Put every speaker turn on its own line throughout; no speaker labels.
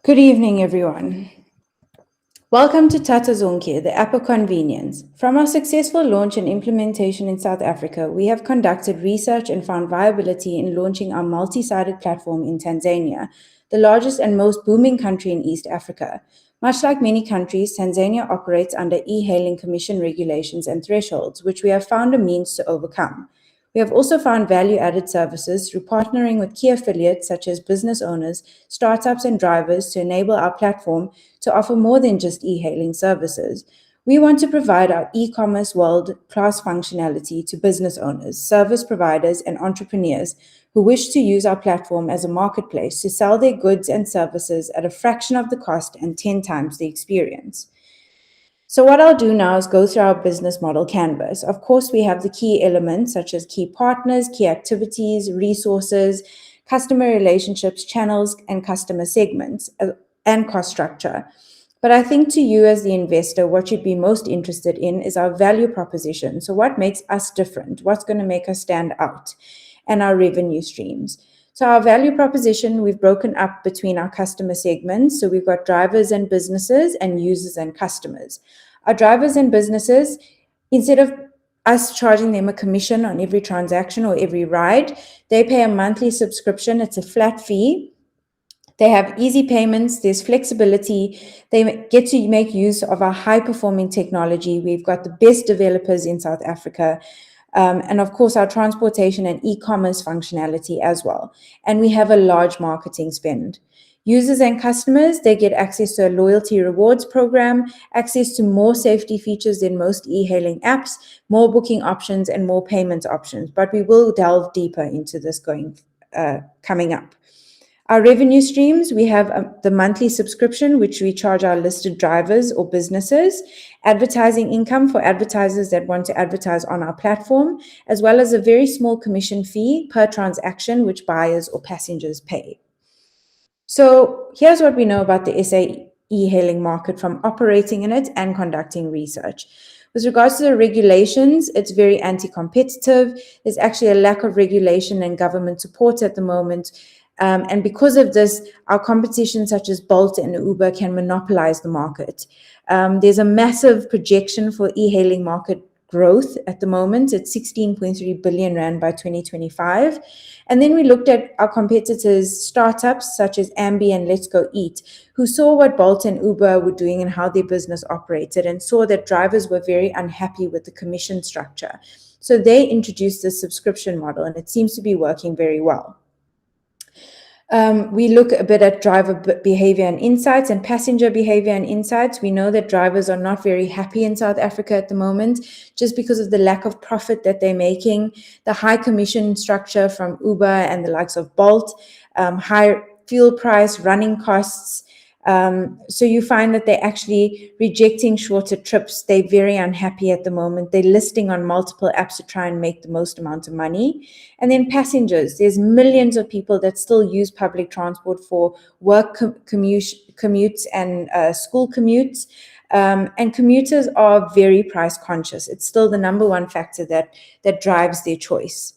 Good evening, everyone. Welcome to Tata Zonke, the app of convenience. From our successful launch and implementation in South Africa, we have conducted research and found viability in launching our multi-sided platform in Tanzania, the largest and most booming country in East Africa. Much like many countries, Tanzania operates under e-hailing commission regulations and thresholds, which we have found a means to overcome. We have also found value-added services through partnering with key affiliates such as business owners, startups, and drivers to enable our platform to offer more than just e-hailing services. We want to provide our e-commerce world-class functionality to business owners, service providers, and entrepreneurs who wish to use our platform as a marketplace to sell their goods and services at a fraction of the cost and 10 times the experience. So what I'll do now is go through our business model canvas. Of course, we have the key elements such as key partners, key activities, resources, customer relationships, channels, and customer segments, and cost structure. But I think to you as the investor, what you'd be most interested in is our value proposition. So what makes us different? What's going to make us stand out? And our revenue streams. So our value proposition, we've broken up between our customer segments. So we've got drivers and businesses and users and customers. Our drivers and businesses, instead of us charging them a commission on every transaction or every ride, they pay a monthly subscription. It's a flat fee. They have easy payments, there's flexibility, they get to make use of our high-performing technology. We've got the best developers in South Africa, and of course our transportation and e-commerce functionality as well. And we have a large marketing spend. Users and customers, they get access to a loyalty rewards program, access to more safety features than most e-hailing apps, more booking options, and more payment options. But we will delve deeper into this coming up. Our revenue streams, we have the monthly subscription, which we charge our listed drivers or businesses, advertising income for advertisers that want to advertise on our platform, as well as a very small commission fee per transaction, which buyers or passengers pay. So here's what we know about the SA e-hailing market from operating in it and conducting research. With regards to the regulations, it's very anti-competitive. There's actually a lack of regulation and government support at the moment. And because of this, our competition such as Bolt and Uber can monopolize the market. There's a massive projection for e-hailing market growth at the moment. It's 16.3 billion rand by 2025. And then we looked at our competitors, startups such as Ambi and Let's Go Eat, who saw what Bolt and Uber were doing and how their business operated and saw that drivers were very unhappy with the commission structure. So they introduced this subscription model and it seems to be working very well. We look a bit at driver behavior and insights and passenger behavior and insights. We know that drivers are not very happy in South Africa at the moment just because of the lack of profit that they're making, the high commission structure from Uber and the likes of Bolt, high fuel price, running costs. So you find that they're actually rejecting shorter trips. They're very unhappy at the moment. They're listing on multiple apps to try and make the most amount of money. And then passengers, there's millions of people that still use public transport for work commutes and school commutes. And commuters are very price conscious. It's still the number one factor that drives their choice.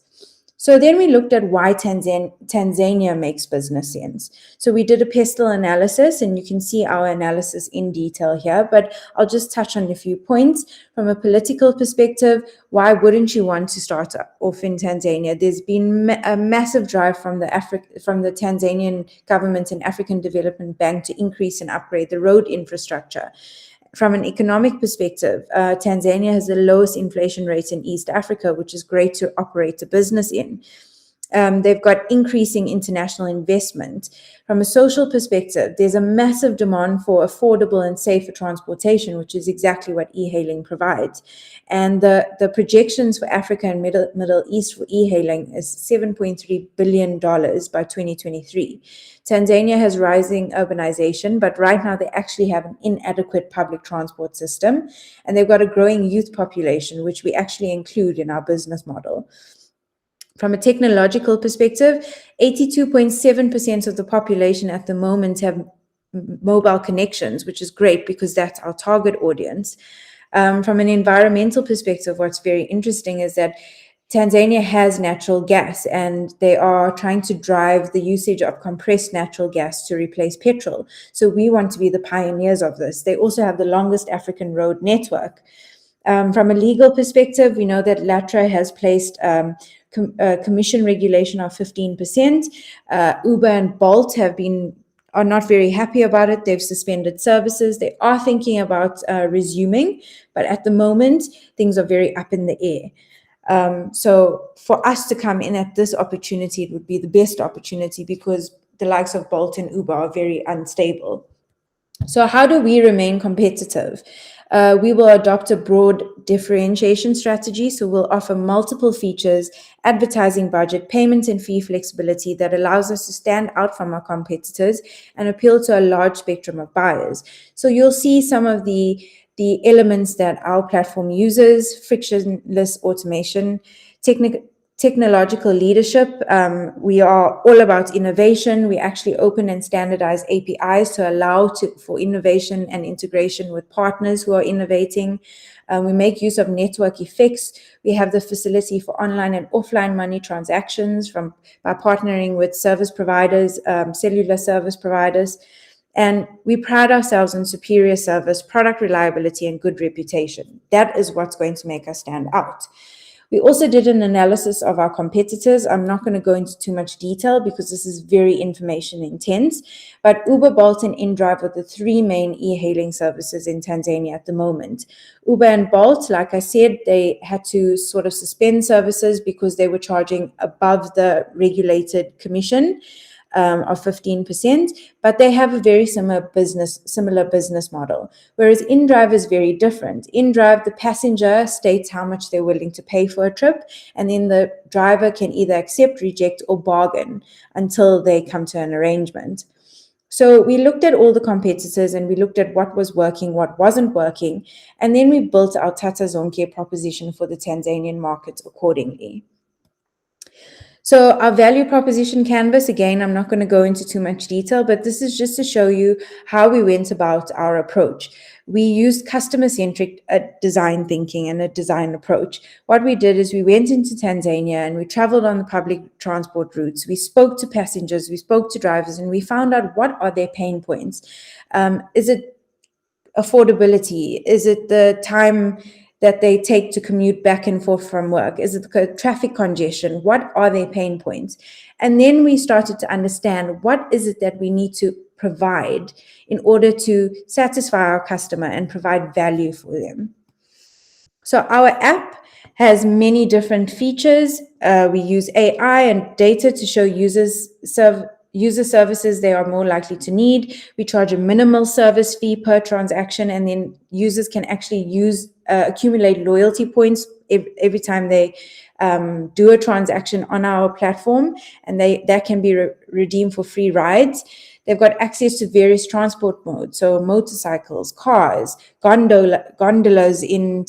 So then we looked at why Tanzania makes business sense. So we did a pestle analysis, and you can see our analysis in detail here, but I'll just touch on a few points. From a political perspective, why wouldn't you want to start off in Tanzania? There's been a massive drive from the Tanzanian government and African Development Bank to increase and upgrade the road infrastructure. From an economic perspective, Tanzania has the lowest inflation rate in East Africa, which is great to operate a business in. They've got increasing international investment. From a social perspective, there's a massive demand for affordable and safer transportation, which is exactly what e-hailing provides. And the projections for Africa and Middle East for e-hailing is $7.3 billion by 2023. Tanzania has rising urbanization, but right now they actually have an inadequate public transport system, and they've got a growing youth population, which we actually include in our business model. From a technological perspective, 82.7% of the population at the moment have mobile connections, which is great because that's our target audience. From an environmental perspective, what's very interesting is that Tanzania has natural gas, and they are trying to drive the usage of compressed natural gas to replace petrol. So we want to be the pioneers of this. They also have the longest African road network. From a legal perspective, we know that LATRA has placed commission regulation of 15%. Uber and Bolt are not very happy about it. They've suspended services. They are thinking about resuming, but at the moment, things are very up in the air. So for us to come in at this opportunity, it would be the best opportunity because the likes of Bolt and Uber are very unstable. So how do we remain competitive? We will adopt a broad differentiation strategy. So we'll offer multiple features, advertising budget, payment and fee flexibility that allows us to stand out from our competitors and appeal to a large spectrum of buyers. So you'll see some of the elements that our platform uses: frictionless automation, technological leadership. We are all about innovation. We actually open and standardize APIs to allow for innovation and integration with partners who are innovating. We make use of network effects. We have the facility for online and offline money transactions by partnering with service providers, cellular service providers. And we pride ourselves on superior service, product reliability, and good reputation. That is what's going to make us stand out. We also did an analysis of our competitors. I'm not going to go into too much detail because this is very information intense, but Uber, Bolt, and InDrive are the three main e-hailing services in Tanzania at the moment. Uber and Bolt, like I said, they had to sort of suspend services because they were charging above the regulated commission of 15%, but they have a very similar business model. Whereas InDrive is very different. InDrive, the passenger states how much they're willing to pay for a trip, and then the driver can either accept, reject, or bargain until they come to an arrangement. So we looked at all the competitors and we looked at what was working, what wasn't working, and then we built our Tata Zonke proposition for the Tanzanian market accordingly. So our value proposition canvas, again, I'm not going to go into too much detail, but this is just to show you how we went about our approach. We used customer-centric design thinking and a design approach. What we did is we went into Tanzania and we traveled on the public transport routes. We spoke to passengers, we spoke to drivers, and we found out what are their pain points. Is it affordability? Is it the time that they take to commute back and forth from work? Is it the traffic congestion? What are their pain points? And then we started to understand what is it that we need to provide in order to satisfy our customer and provide value for them. So our app has many different features. We use AI and data to show user services they are more likely to need. We charge a minimal service fee per transaction, and then users can actually accumulate loyalty points every time they do a transaction on our platform, and that can be redeemed for free rides. They've got access to various transport modes, so motorcycles, cars, gondolas in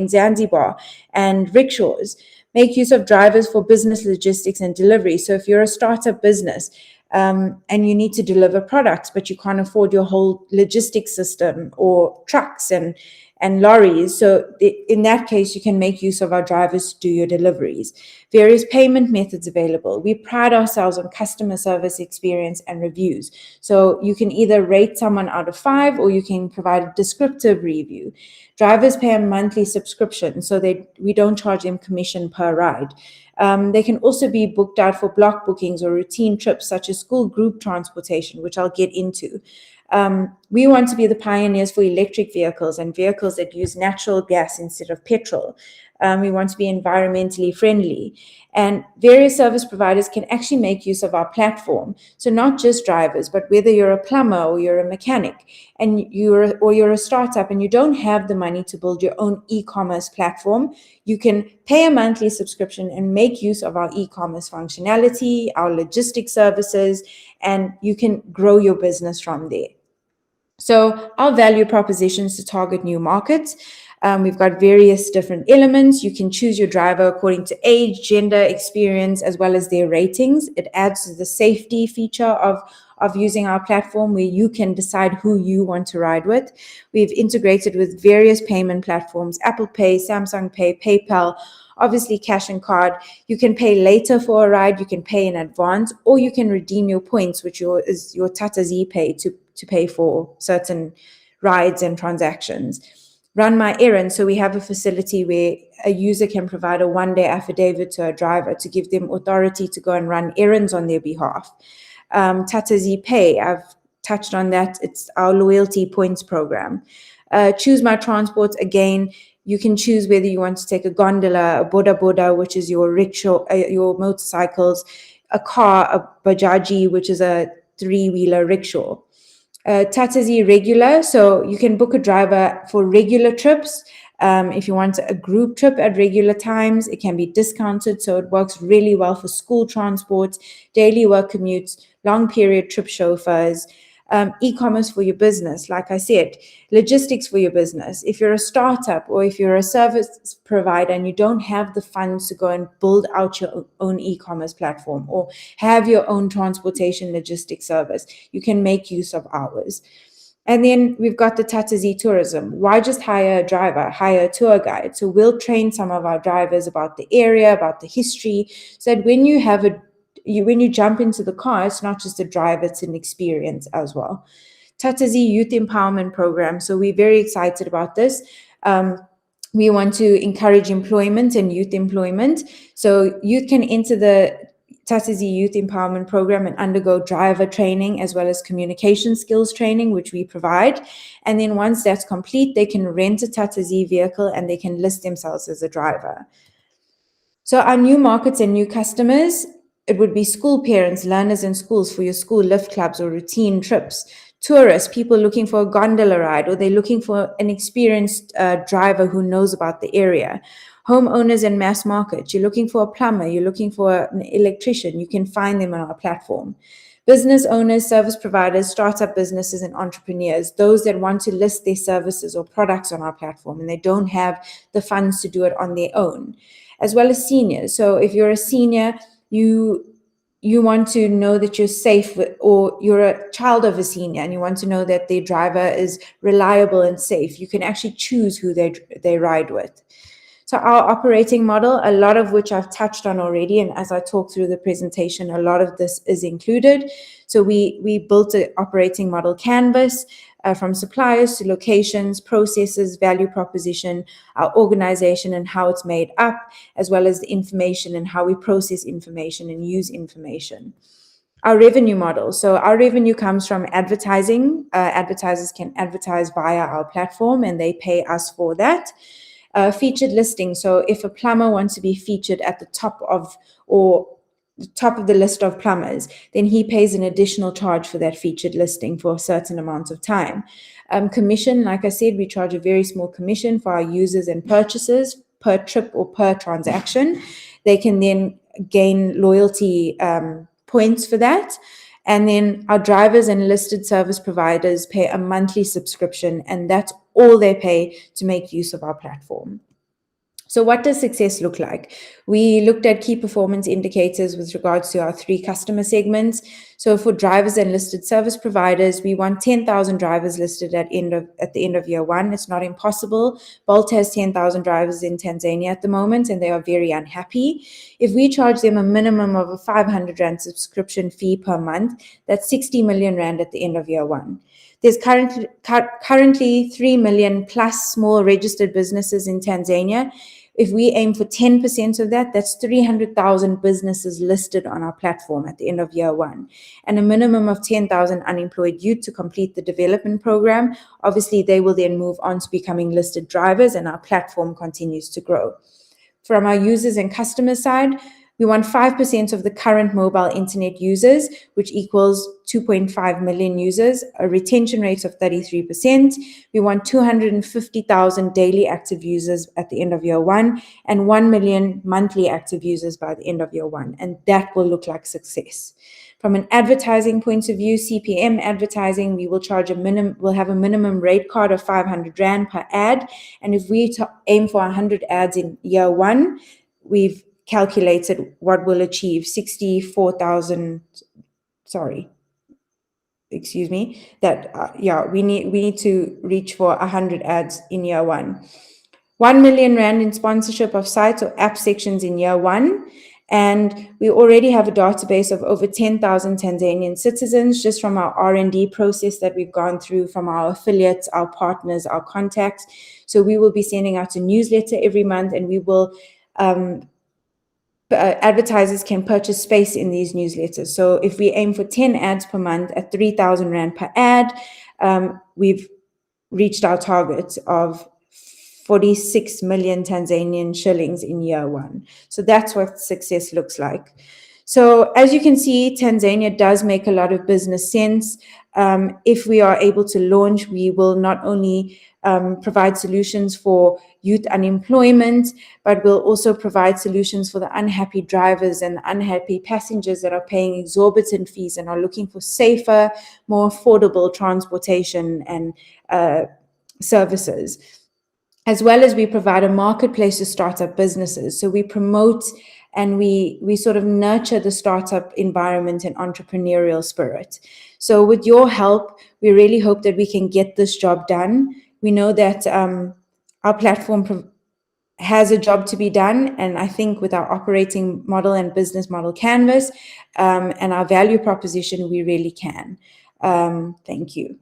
Zanzibar, and rickshaws. Make use of drivers for business logistics and delivery. So if you're a startup business and you need to deliver products, but you can't afford your whole logistics system or trucks and lorries, so in that case, you can make use of our drivers to do your deliveries. Various payment methods available. We pride ourselves on customer service experience and reviews. So you can either rate someone out of 5 or you can provide a descriptive review. Drivers pay a monthly subscription, so we don't charge them commission per ride. They can also be booked out for block bookings or routine trips, such as school group transportation, which I'll get into. We want to be the pioneers for electric vehicles and vehicles that use natural gas instead of petrol. We want to be environmentally friendly. And various service providers can actually make use of our platform. So not just drivers, but whether you're a plumber or you're a mechanic and you're a startup and you don't have the money to build your own e-commerce platform, you can pay a monthly subscription and make use of our e-commerce functionality, our logistics services, and you can grow your business from there. So our value propositions to target new markets. We've got various different elements. You can choose your driver according to age, gender, experience, as well as their ratings. It adds to the safety feature of using our platform where you can decide who you want to ride with. We've integrated with various payment platforms, Apple Pay, Samsung Pay, PayPal, obviously cash and card. You can pay later for a ride, you can pay in advance, or you can redeem your points, which is your Tata Z Pay to pay for certain rides and transactions. Run my errands. So we have a facility where a user can provide a one-day affidavit to a driver to give them authority to go and run errands on their behalf. Tata Z Pay, I've touched on that. It's our loyalty points program. Choose my transport. Again, you can choose whether you want to take a gondola, a boda boda, which is your rickshaw, your motorcycles, a car, a bajaji, which is a three-wheeler rickshaw. Tata Z regular, so you can book a driver for regular trips. If you want a group trip at regular times, it can be discounted, so it works really well for school transport, daily work commutes, long period trip chauffeurs. E-commerce for your business, like I said, logistics for your business. If you're a startup or if you're a service provider and you don't have the funds to go and build out your own e-commerce platform or have your own transportation logistics service, you can make use of ours. And then we've got the Tata Z Tourism. Why just hire a driver? Hire a tour guide. So we'll train some of our drivers about the area, about the history, so that when you have when you jump into the car, it's not just a drive, it's an experience as well. Tata Z Youth Empowerment Program. So we're very excited about this. We want to encourage employment and youth employment. So youth can enter the Tata Z Youth Empowerment Program and undergo driver training as well as communication skills training, which we provide. And then once that's complete, they can rent a Tata Z vehicle and they can list themselves as a driver. So our new markets and new customers, it would be school parents, learners in schools for your school lift clubs or routine trips. Tourists, people looking for a gondola ride, or they're looking for an experienced driver who knows about the area. Homeowners and mass market, you're looking for a plumber, you're looking for an electrician, you can find them on our platform. Business owners, service providers, startup businesses, and entrepreneurs, those that want to list their services or products on our platform and they don't have the funds to do it on their own, as well as seniors. So if you're a senior, you want to know that you're safe, or you're a child of a senior and you want to know that their driver is reliable and safe, you can actually choose who they ride with. So our operating model, a lot of which I've touched on already, and as I talk through the presentation, a lot of this is included. So we built an operating model canvas from suppliers to locations, processes, value proposition, our organization and how it's made up, as well as the information and how we process information and use information. Our revenue model. So our revenue comes from advertising. Advertisers can advertise via our platform and they pay us for that. Featured listing. So if a plumber wants to be featured at the top of the list of plumbers, then he pays an additional charge for that featured listing for a certain amount of time. Commission, like I said, we charge a very small commission for our users and purchases per trip or per transaction. They can then gain loyalty points for that. And then our drivers and listed service providers pay a monthly subscription, and that's all they pay to make use of our platform. So what does success look like? We looked at key performance indicators with regards to our 3 customer segments. So for drivers and listed service providers, we want 10,000 drivers listed at the end of year 1. It's not impossible. Bolt has 10,000 drivers in Tanzania at the moment, and they are very unhappy. If we charge them a minimum of a 500 Rand subscription fee per month, that's 60 million Rand at the end of year 1. There's currently 3 million plus small registered businesses in Tanzania. If we aim for 10% of that, that's 300,000 businesses listed on our platform at the end of year 1, and a minimum of 10,000 unemployed youth to complete the development program. Obviously, they will then move on to becoming listed drivers, and our platform continues to grow. From our users and customer side, we want 5% of the current mobile internet users, which equals 2.5 million users, a retention rate of 33%. We want 250,000 daily active users at the end of year 1 and 1 million monthly active users by the end of year 1. And that will look like success. From an advertising point of view, CPM advertising, we will charge we'll have a minimum rate card of 500 Rand per ad. And if we aim for 100 ads in year 1, we've calculated what will achieve 64,000, we need to reach for 100 ads in year 1. 1 million Rand in sponsorship of sites or app sections in year 1. And we already have a database of over 10,000 Tanzanian citizens just from our R&D process that we've gone through from our affiliates, our partners, our contacts. So we will be sending out a newsletter every month, and we will advertisers can purchase space in these newsletters. So if we aim for 10 ads per month at 3,000 Rand per ad, we've reached our target of 46 million Tanzanian shillings in year 1. So that's what success looks like. So as you can see, Tanzania does make a lot of business sense. If we are able to launch, we will not only provide solutions for youth unemployment, but we'll also provide solutions for the unhappy drivers and the unhappy passengers that are paying exorbitant fees and are looking for safer, more affordable transportation and services. As well as we provide a marketplace to startup businesses. So we promote and we sort of nurture the startup environment and entrepreneurial spirit. So with your help, we really hope that we can get this job done. We know that our platform has a job to be done. And I think with our operating model and business model canvas and our value proposition, we really can. Thank you.